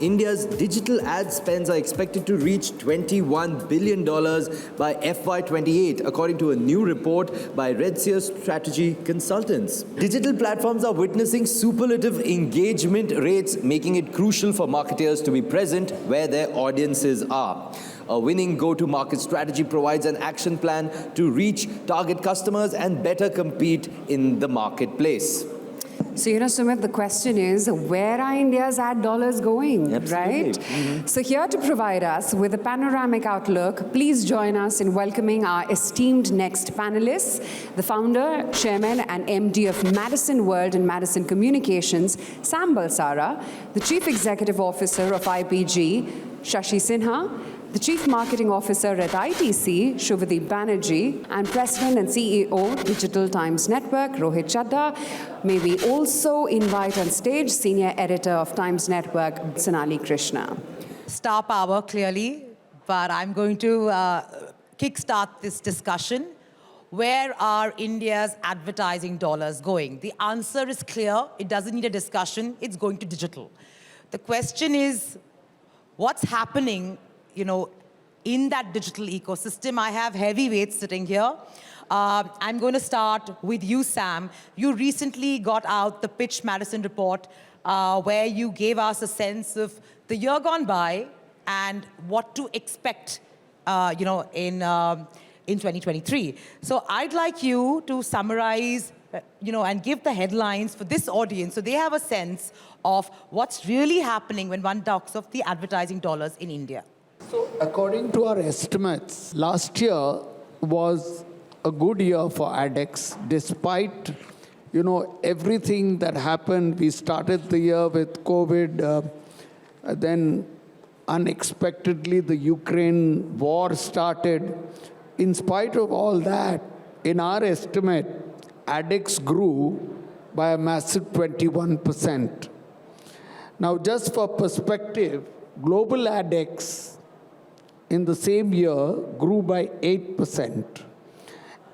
India's digital ad spends are expected to reach $21 billion by FY28, according to a new report by Redseer Strategy Consultants. Digital platforms are witnessing superlative engagement rates, making it crucial for marketers to be present where their audiences are. A winning go-to-market strategy provides an action plan to reach target customers and better compete in the marketplace. So, Sumit, the question is, where are India's ad dollars going, Absolutely. right? Mm-hmm. So here to provide us with a panoramic outlook, please join us in welcoming our esteemed next panelists, the founder, chairman, and MD of Madison World and Madison Communications, Sam Balsara, the chief executive officer of IPG, Shashi Sinha, the Chief Marketing Officer at ITC, Shubhadeep Banerjee, and President and CEO, Digital Times Network, Rohit Chadha. May we also invite on stage Senior Editor of Times Network, Sonali Krishna. Star power, clearly, but I'm going to kickstart this discussion. Where are India's advertising dollars going? The answer is clear. It doesn't need a discussion. It's going to digital. The question is, what's happening in that digital ecosystem? I have heavyweights sitting here. I'm going to start with you, Sam. You recently got out the Pitch Madison report, where you gave us a sense of the year gone by and what to expect, in 2023. So I'd like you to summarize, and give the headlines for this audience so they have a sense of what's really happening when one talks of the advertising dollars in India. So according to our estimates, last year was a good year for AdEx. Despite, everything that happened, we started the year with COVID, then unexpectedly the Ukraine war started. In spite of all that, in our estimate, AdEx grew by a massive 21%. Now, just for perspective, global AdEx in the same year grew by 8%.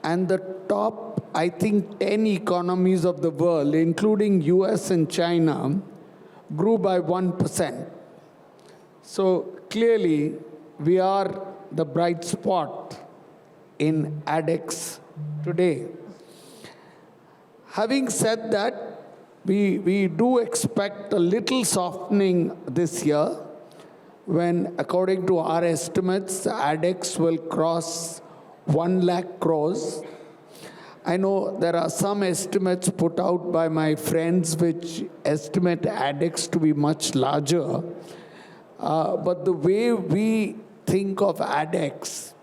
And the top, I think, 10 economies of the world, including US and China, grew by 1%. So clearly, we are the bright spot in AdEx today. Having said that, we do expect a little softening this year, when, according to our estimates, AdEx will cross 1 lakh crores. I know there are some estimates put out by my friends which estimate AdEx to be much larger. But the way we think of AdEx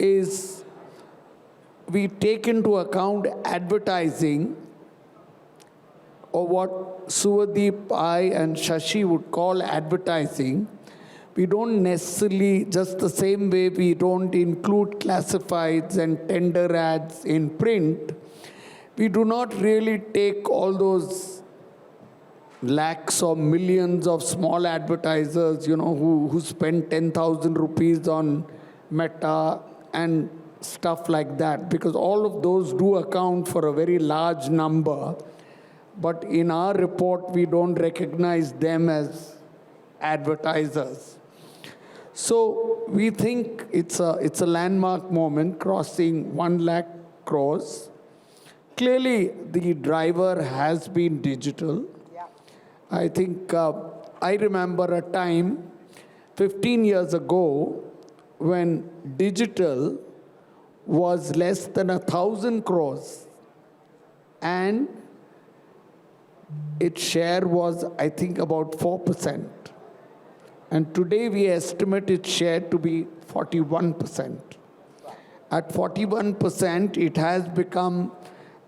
is we take into account advertising, or what Subhadeep, I, and Shashi would call advertising. We don't necessarily, just the same way we don't include classifieds and tender ads in print, we do not really take all those lakhs or millions of small advertisers, who spend 10,000 rupees on Meta and stuff like that, because all of those do account for a very large number. But in our report, we don't recognize them as advertisers. So we think it's a landmark moment, crossing 1 lakh crores. Clearly, the driver has been digital. Yeah. I think I remember a time 15 years ago when digital was less than 1,000 crores, and its share was, I think, about 4%. And today we estimate its share to be 41%. At 41%, it has become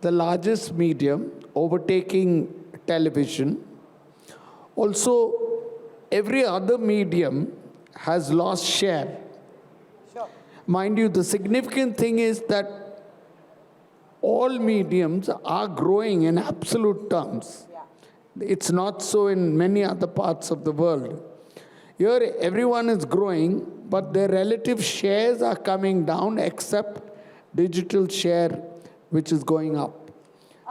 the largest medium, overtaking television. Also, every other medium has lost share. Sure. Mind you, the significant thing is that all mediums are growing in absolute terms. Yeah. It's not so in many other parts of the world. Here, everyone is growing, but their relative shares are coming down, except digital share, which is going up.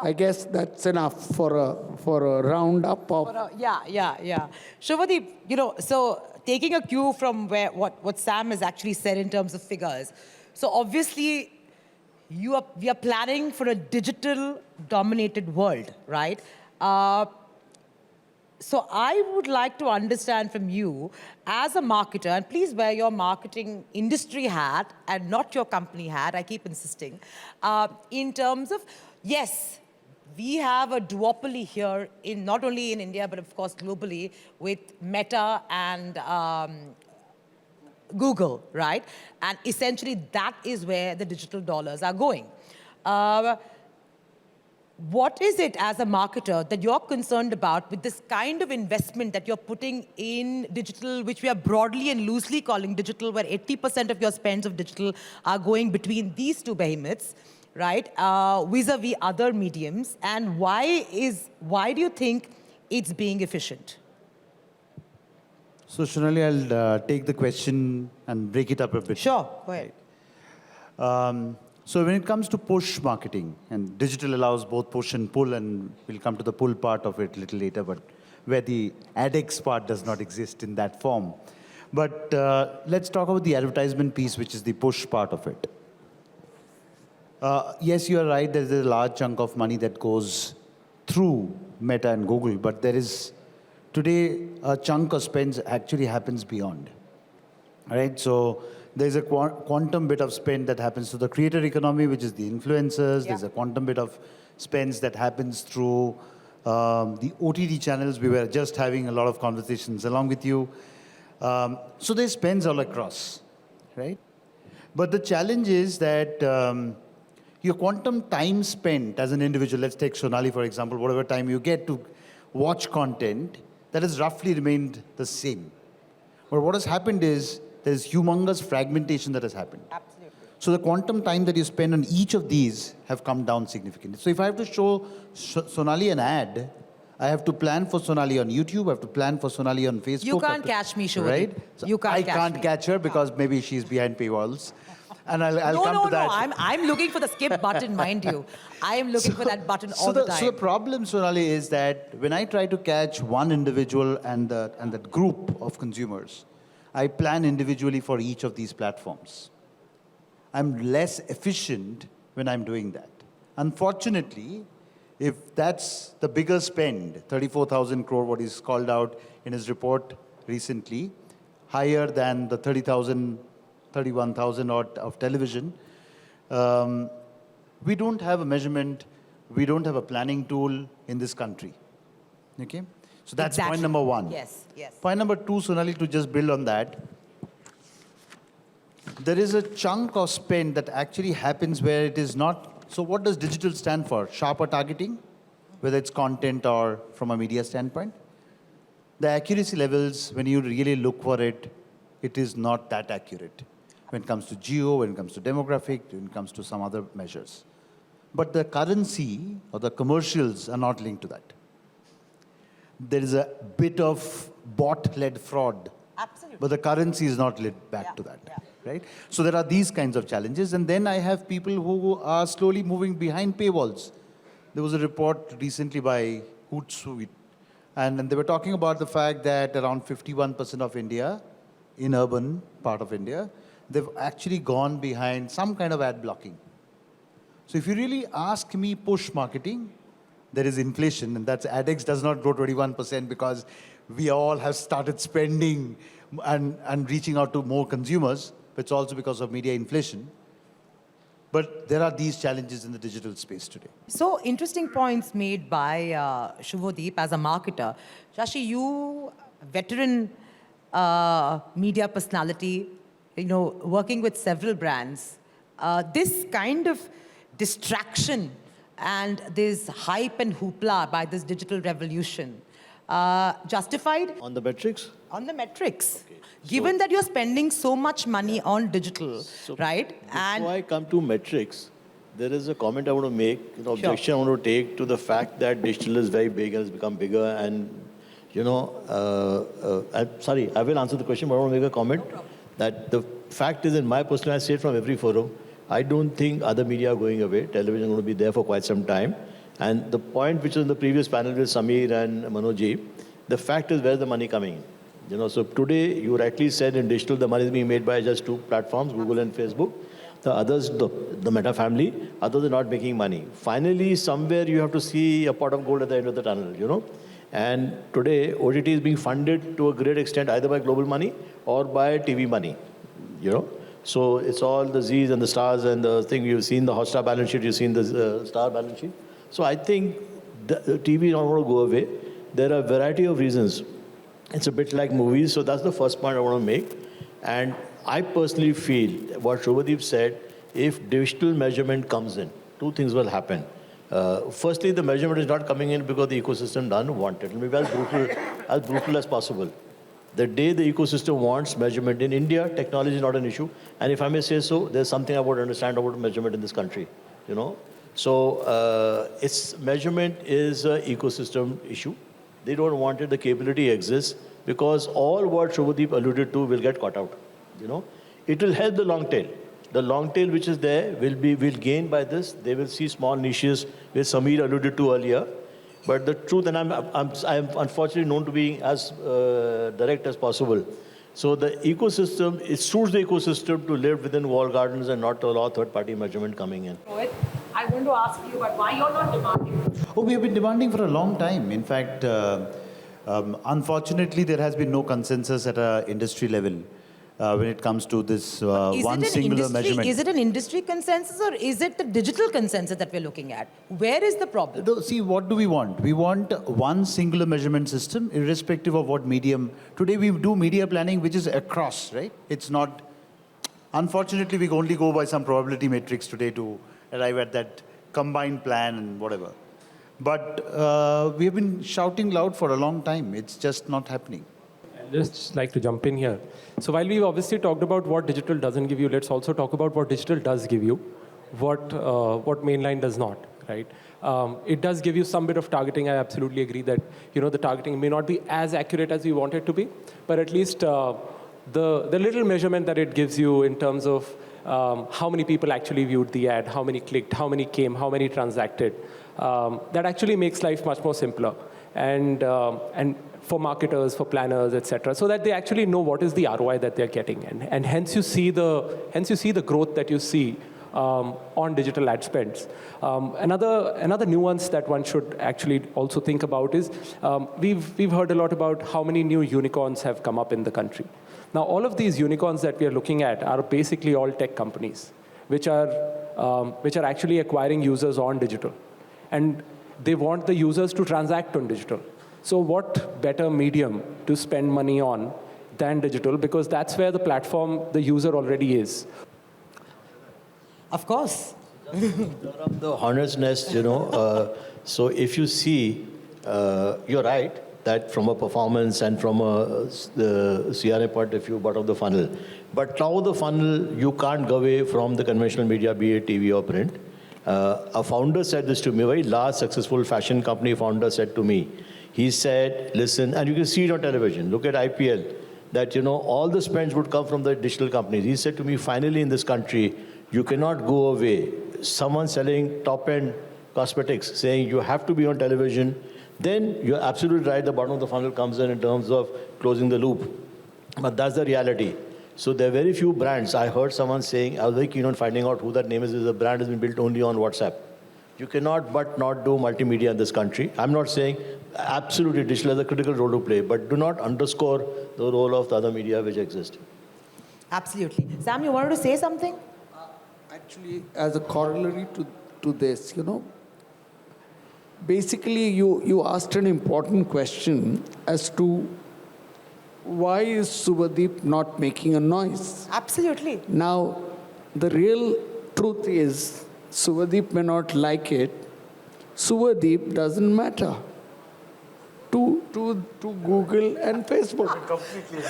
I guess that's enough for a roundup of. Yeah. Shubhadeep, so taking a cue from what Sam has actually said in terms of figures. So obviously, we are planning for a digital-dominated world, right? So I would like to understand from you, as a marketer, and please wear your marketing industry hat and not your company hat, I keep insisting, in terms of, yes, we have a duopoly here, not only in India, but of course globally, with Meta and Google, right? And essentially that is where the digital dollars are going. What is it as a marketer that you're concerned about with this kind of investment that you're putting in digital, which we are broadly and loosely calling digital, where 80% of your spends of digital are going between these two behemoths, right, vis-a-vis other mediums, and why do you think it's being efficient? So, Sonali, I'll take the question and break it up a bit. Sure, go ahead. So when it comes to push marketing, and digital allows both push and pull, and we'll come to the pull part of it a little later, but where the AdEx part does not exist in that form. But let's talk about the advertisement piece, which is the push part of it. Yes, you are right, there's a large chunk of money that goes through Meta and Google, but there is, today, a chunk of spends actually happens beyond. Right? So there's a quantum bit of spend that happens to the creator economy, which is the influencers. Yeah. There's a quantum bit of spends that happens through the OTT channels. We were just having a lot of conversations along with you. So there's spends all across, right? But the challenge is that your quantum time spent as an individual, let's take Sonali for example, whatever time you get to watch content, that has roughly remained the same. But what has happened is, there's humongous fragmentation that has happened. Absolutely. So the quantum time that you spend on each of these have come down significantly. So if I have to show Sonali an ad, I have to plan for Sonali on YouTube, I have to plan for Sonali on Facebook. You can't catch me, Shubhadeep. Right? So I can't catch her because maybe she's behind paywalls. And I'll come to that. No, I'm looking for the skip button, mind you. I am looking for that button all the time. So the problem, Sonali, is that when I try to catch one individual and that group of consumers, I plan individually for each of these platforms. I'm less efficient when I'm doing that. Unfortunately, if that's the bigger spend, 34,000 crore, what he's called out in his report recently, higher than the 30,000, 31,000 odd of television, we don't have a measurement, we don't have a planning tool in this country. Okay? So that's point number one. Yes. Point number two, Sonali, to just build on that, there is a chunk of spend that actually happens where it is not. So what does digital stand for? Sharper targeting, whether it's content or from a media standpoint. The accuracy levels, when you really look for it, it is not that accurate. When it comes to geo, when it comes to demographic, when it comes to some other measures. But the currency or the commercials are not linked to that. There is a bit of bot-led fraud. Absolutely. But the currency is not led back to that, right? So there are these kinds of challenges. And then I have people who are slowly moving behind paywalls. There was a report recently by Hootsuite, and they were talking about the fact that around 51% of India, in urban part of India, they've actually gone behind some kind of ad blocking. So if you really ask me push marketing, there is inflation, and that's AdEx does not grow 21% because we all have started spending and reaching out to more consumers. It's also because of media inflation. But there are these challenges in the digital space today. So interesting points made by Shubhadeep as a marketer. Shashi, you, veteran media personality, working with several brands, this kind of distraction and this hype and hoopla by this digital revolution, justified? On the metrics? On the metrics. Okay. Given that you're spending so much money on digital, right? Before I come to metrics, there is a comment I want to make, objection I want to take to the fact that digital is very big and has become bigger. And, sorry, I will answer the question, but I want to make a comment that the fact is, in my personal, I say it from every forum, I don't think other media are going away. Television is going to be there for quite some time. And the point which was in the previous panel with Samir and Manoj, the fact is where's the money coming in? So today you rightly said in digital the money is being made by just two platforms, Google and Facebook. The others, the Meta family, others are not making money. Finally, somewhere you have to see a pot of gold at the end of the tunnel, And today, OTT is being funded to a great extent either by global money or by TV money, So it's all the Z's and the stars and the thing. You've seen the Hotstar balance sheet, you've seen the Star balance sheet. So I think the TV is not going to go away. There are a variety of reasons. It's a bit like movies, so that's the first point I want to make. And I personally feel what Shobhadeep said, if digital measurement comes in, two things will happen. Firstly, the measurement is not coming in because the ecosystem doesn't want it. It will be as brutal as possible. The day the ecosystem wants measurement in India, technology is not an issue. And if I may say so, there's something I would understand about measurement in this country, So its measurement is an ecosystem issue. They don't want it, the capability exists, because all what Shobhadeep alluded to will get caught out, It will help the long tail. The long tail which is there will gain by this. They will see small niches, which Samir alluded to earlier. But the truth, and I'm unfortunately known to be as direct as possible. So the ecosystem, it suits the ecosystem to live within walled gardens and not to allow third-party measurement coming in. Rohit, I want to ask you about why you're not demanding. Oh, we have been demanding for a long time. In fact, unfortunately, there has been no consensus at an industry level when it comes to this one singular measurement. Is it an industry consensus or is it the digital consensus that we're looking at? Where is the problem? See, what do we want? We want one singular measurement system, irrespective of what medium. Today, we do media planning, which is across, right? It's not... Unfortunately, we only go by some probability matrix today to arrive at that combined plan and whatever. But we have been shouting loud for a long time. It's just not happening. I'd just like to jump in here. So while we've obviously talked about what digital doesn't give you, let's also talk about what digital does give you, what mainline does not, right? It does give you some bit of targeting. I absolutely agree that, the targeting may not be as accurate as we want it to be, but at least the little measurement that it gives you in terms of how many people actually viewed the ad, how many clicked, how many came, how many transacted, that actually makes life much more simpler. And for marketers, for planners, etc., so that they actually know what is the ROI that they're getting, and hence you see the growth that you see on digital ad spends. Another nuance that one should actually also think about is we've heard a lot about how many new unicorns have come up in the country. Now, all of these unicorns that we are looking at are basically all tech companies, which are actually acquiring users on digital, and they want the users to transact on digital. So what better medium to spend money on than digital? Because that's where the platform, the user already is. Of course. The hornet's nest, so if you see, you're right, that from a performance and from the CRA point of view, bottom of the funnel. But top of the funnel, you can't go away from the conventional media, be it TV or print. A founder said this to me, a very large, successful fashion company founder said to me, he said, listen, and you can see it on television, look at IPL, that, all the spends would come from the digital companies. He said to me, finally in this country, you cannot go away. Someone selling top-end cosmetics, saying you have to be on television, then you're absolutely right, the bottom of the funnel comes in terms of closing the loop. But that's the reality. So there are very few brands. I heard someone saying, I was very keen on finding out who that name is. The brand has been built only on WhatsApp. You cannot but not do multimedia in this country. I'm not saying absolutely digital has a critical role to play, but do not underscore the role of the other media which exist. Absolutely. Sam, you wanted to say something? Actually, as a corollary to this, basically you asked an important question as to why is Subhadeep not making a noise? Absolutely. Now, the real truth is, Subhadeep may not like it. Subhadeep doesn't matter to Google and Facebook.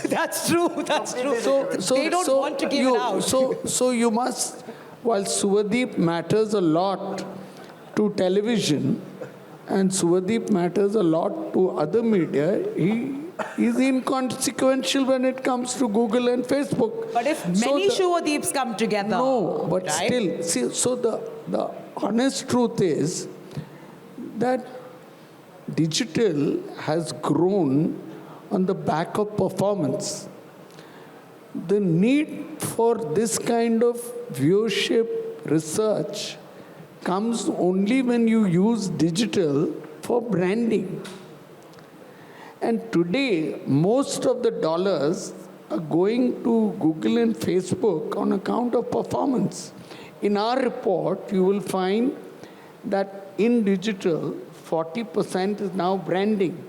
That's true. That's true. So they don't want to give it out. So you must, while Subhadeep matters a lot to television, and Subhadeep matters a lot to other media, he is inconsequential when it comes to Google and Facebook. But if many Subhadeeps come together... No, but right? still, see, so the honest truth is, that digital has grown on the back of performance. The need for this kind of viewership research comes only when you use digital for branding. And today, most of the dollars are going to Google and Facebook on account of performance. In our report, you will find that in digital, 40% is now branding.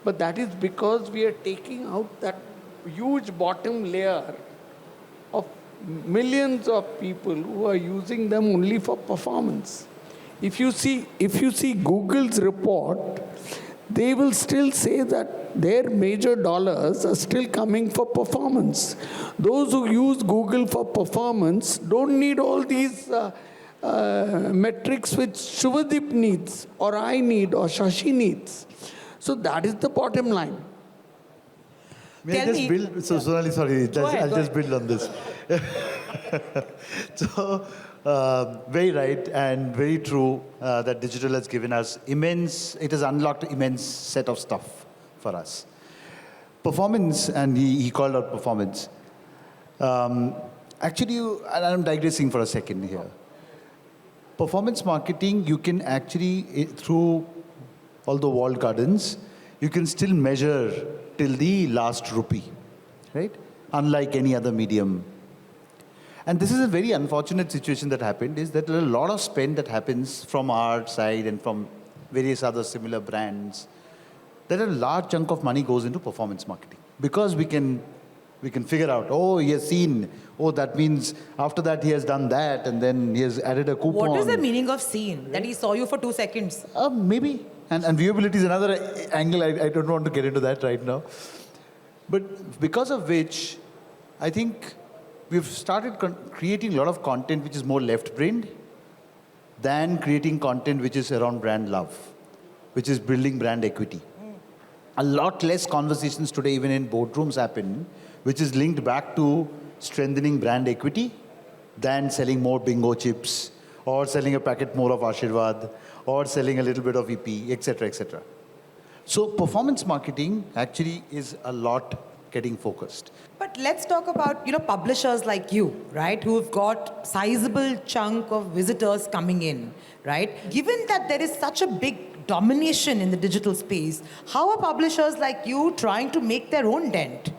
But that is because we are taking out that huge bottom layer of millions of people who are using them only for performance. If you see Google's report, they will still say that their major dollars are still coming for performance. Those who use Google for performance don't need all these metrics which Shubhadeep needs, or I need, or Shashi needs. So that is the bottom line. May I just build? So, Sonali, sorry, I'll just build on this. So, very right and very true that digital has given us it has unlocked immense set of stuff for us. Performance, and he called out performance. Actually, and I'm digressing for a second here. Performance marketing, you can actually, through all the walled gardens, you can still measure till the last rupee, right? Unlike any other medium. And this is a very unfortunate situation that happened, is that a lot of spend that happens from our side and from various other similar brands, that a large chunk of money goes into performance marketing. Because we can figure out, oh, he has seen, oh, that means after that he has done that, and then he has added a coupon. What is the meaning of seen? That he saw you for 2 seconds? Maybe. And viewability is another angle. I don't want to get into that right now. But because of which, I think we've started creating a lot of content which is more left-brained than creating content which is around brand love, which is building brand equity. A lot less conversations today, even in boardrooms, happen, which is linked back to strengthening brand equity than selling more bingo chips or selling a packet more of Ashirwad or selling a little bit of EP, etc., etc. So performance marketing actually is a lot getting focused. But let's talk about, publishers like you, right, who've got sizable chunk of visitors coming in, right? Given that there is such a big domination in the digital space, how are publishers like you trying to make their own dent?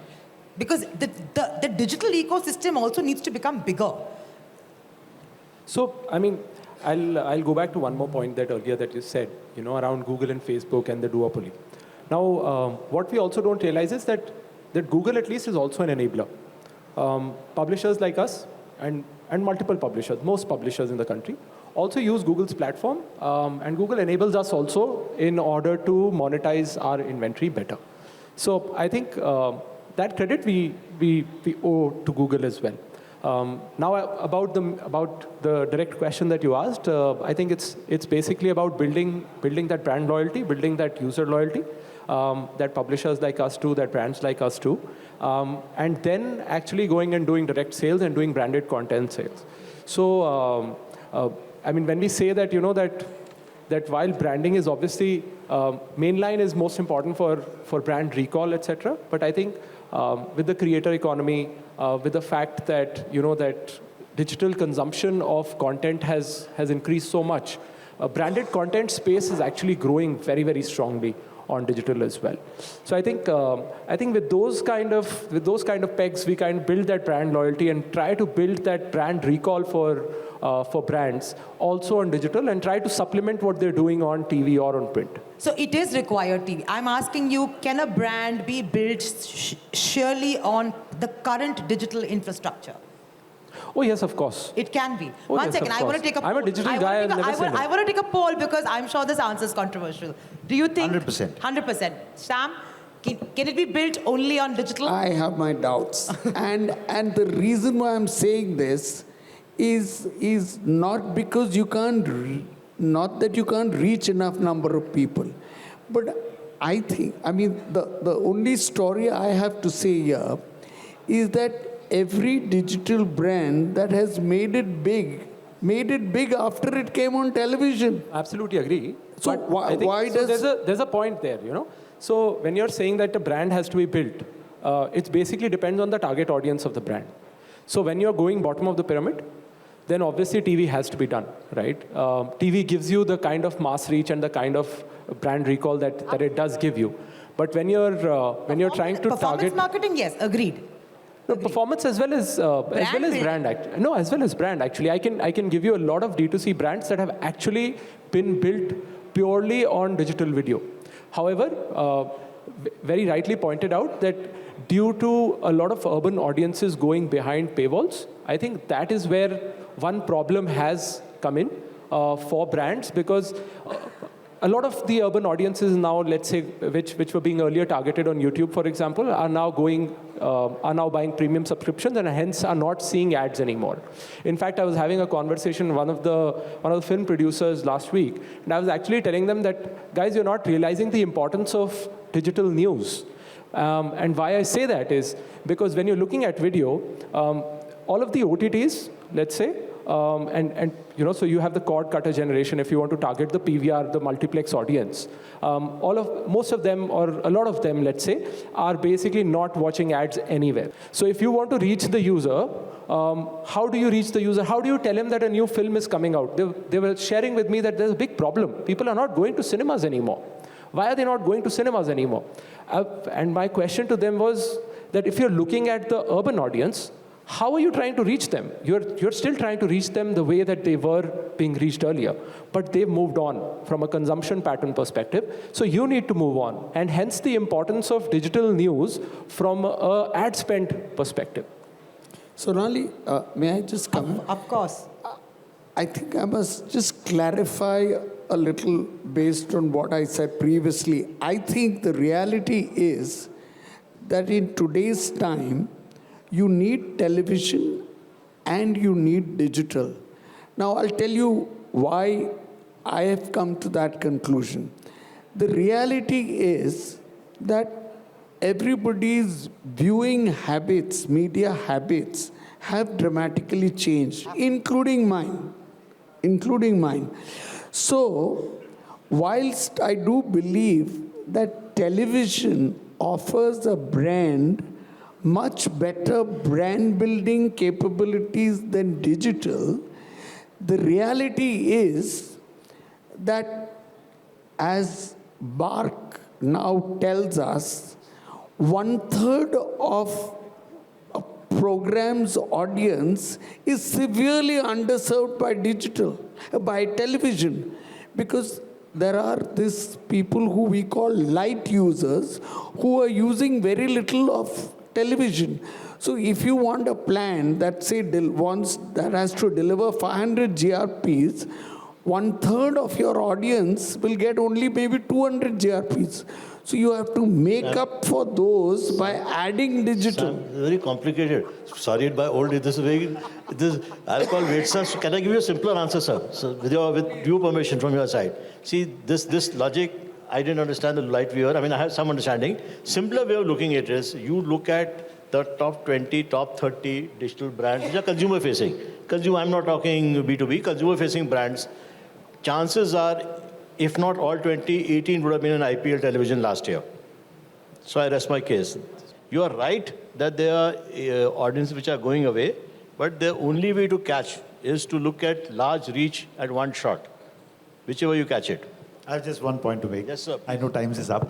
Because the digital ecosystem also needs to become bigger. So, I mean, I'll go back to one more point that earlier that you said, around Google and Facebook and the duopoly. Now, what we also don't realize is that Google at least is also an enabler. Publishers like us and multiple publishers, most publishers in the country, also use Google's platform, and Google enables us also in order to monetize our inventory better. So I think that credit we owe to Google as well. Now about the direct question that you asked, I think it's basically about building that brand loyalty, building that user loyalty, that publishers like us do, that brands like us do, and then actually going and doing direct sales and doing branded content sales. So I mean, when we say that that while branding is obviously mainline is most important for brand recall, etc., but I think with the creator economy, with the fact that that digital consumption of content has increased so much, branded content space is actually growing very, very strongly on digital as well. So I think with those kind of pegs, we kind of build that brand loyalty and try to build that brand recall for brands also on digital, and try to supplement what they're doing on TV or on print. So it is required TV. I'm asking you, can a brand be built surely on the current digital infrastructure? Oh, yes, of course. It can be. Oh, One yes, second, of I want to course. take a poll. I'm a digital guy, I've never said it. I want to take a poll because I'm sure this answer is controversial. Do you think? 100%. 100%. Sam, can it be built only on digital? I have my doubts. and the reason why I'm saying this is not because not that you can't reach enough number of people. But I mean, the only story I have to say here is that every digital brand that has made it big made it big after it came on television. Absolutely agree. So But why- I think, why so does- there's a point there, you know. So when you're saying that a brand has to be built, it basically depends on the target audience of the brand. So when you're going bottom of the pyramid, then obviously TV has to be done, right? TV gives you the kind of mass reach and the kind of brand recall that it does give you. But when you're trying to Performance target marketing, yes, agreed. no, performance as well as brand. No, as well as brand. Actually, I can give you a lot of D2C brands that have actually been built purely on digital video. However, very rightly pointed out that due to a lot of urban audiences going behind paywalls, I think that is where one problem has come in for brands, because a lot of the urban audiences now, let's say, which were being earlier targeted on YouTube, for example, are now buying premium subscriptions and hence are not seeing ads anymore. In fact, I was having a conversation with one of the film producers last week, and I was actually telling them that, guys, you're not realizing the importance of digital news. And why I say that is because when you're looking at video, all of the OTTs, let's say, and you know, so you have the cord cutter generation if you want to target the PVR, the multiplex audience. Most of them, or a lot of them, let's say, are basically not watching ads anywhere. So if you want to reach the user, how do you reach the user? How do you tell him that a new film is coming out? They were sharing with me that there's a big problem. People are not going to cinemas anymore. Why are they not going to cinemas anymore? And my question to them was that if you're looking at the urban audience, how are you trying to reach them? You're still trying to reach them the way that they were being reached earlier, but they've moved on from a consumption pattern perspective. So you need to move on, and hence the importance of digital news from an ad spend perspective. Sonali, may I just come in? Of course. I think I must just clarify a little based on what I said previously. I think the reality is that in today's time, you need television and you need digital. Now, I'll tell you why I have come to that conclusion. The reality is that everybody's viewing habits, media habits, have dramatically changed, including mine. So, whilst I do believe that television offers a brand much better brand building capabilities than digital, the reality is that, as Bark now tells us, 1/3 of a program's audience is severely underserved by television, because there are these people who we call light users who are using very little of television. So if you want a plan that that has to deliver 500 GRPs, 1/3 of your audience will get only maybe 200 GRPs. So you have to make up for those by adding digital. Sam, it's very complicated. Sorry, by old age, I'll call wait, sir. Can I give you a simpler answer, sir? So with due permission from your side. See, this logic, I didn't understand the light viewer. I mean, I have some understanding. Simpler way of looking at it is you look at the top 20, top 30 digital brands which are consumer facing. I'm not talking B2B, consumer facing brands. Chances are, if not all 20, 18 would have been in IPL television last year. So I rest my case. You are right that there are audiences which are going away, but the only way to catch is to look at large reach at one shot, whichever you catch it. I have just one point to make. Yes, sir. I know time is up,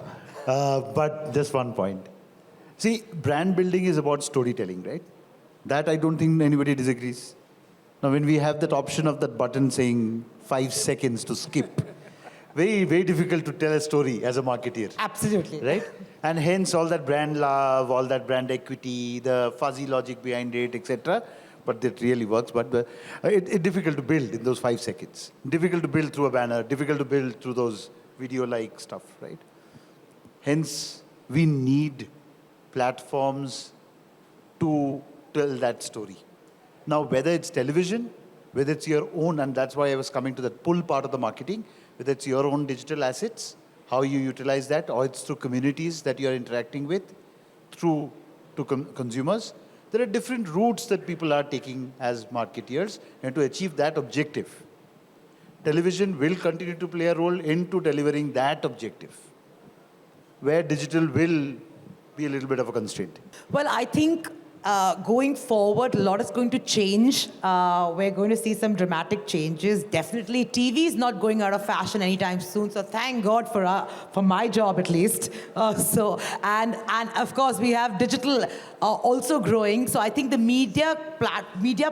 but just one point. See, brand building is about storytelling, right? That I don't think anybody disagrees. Now, when we have that option of that button saying 5 seconds to skip, very, very difficult to tell a story as a marketeer. Absolutely. Right? And hence all that brand love, all that brand equity, the fuzzy logic behind it, etc. But it really works. But it's difficult to build in those 5 seconds. Difficult to build through a banner. Difficult to build through those video-like stuff, right? Hence, we need platforms to tell that story. Now, whether it's television, whether it's your own, and that's why I was coming to that pull part of the marketing, whether it's your own digital assets, how you utilize that, or it's through communities that you're interacting with, through to consumers, there are different routes that people are taking as marketeers and to achieve that objective. Television will continue to play a role into delivering that objective, where digital will be a little bit of a constraint. Well, I think going forward, a lot is going to change. We're going to see some dramatic changes. Definitely, TV is not going out of fashion anytime soon. So thank God for my job at least. And of course, we have digital also growing. So I think the media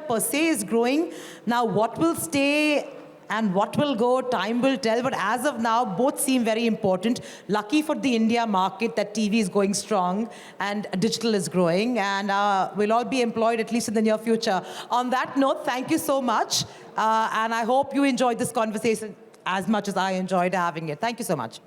per se is growing. Now, what will stay and what will go, time will tell. But as of now, both seem very important. Lucky for the India market that TV is going strong and digital is growing. And we'll all be employed at least in the near future. On that note, thank you so much. And I hope you enjoyed this conversation as much as I enjoyed having it. Thank you so much.